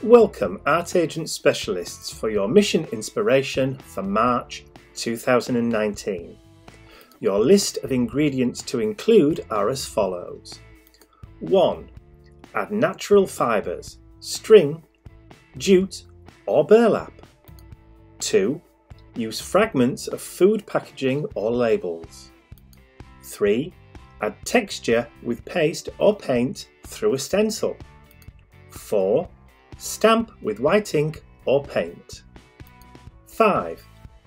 Welcome Art Agent Specialists for your mission inspiration for March 2019. Your list of ingredients to include are as follows. 1. Add natural fibres, string, jute or burlap. 2. Use fragments of food packaging or labels. 3. Add texture with paste or paint through a stencil. 4. Stamp with white ink or paint. 5.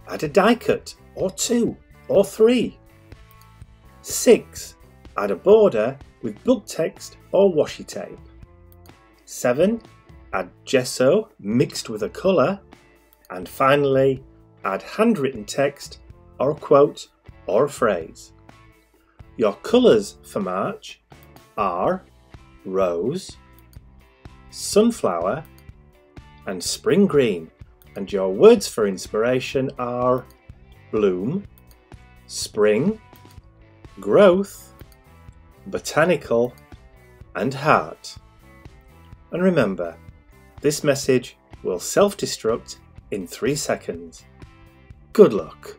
Add a die cut or 2 or 3. 6. Add a border with book text or washi tape. 7. Add gesso mixed with a colour. And finally, add handwritten text or a quote or a phrase. Your colours for March are rose, sunflower and spring green, and your words for inspiration are bloom, spring, growth, botanical and heart. And remember, this message will self-destruct in 3 seconds. Good luck.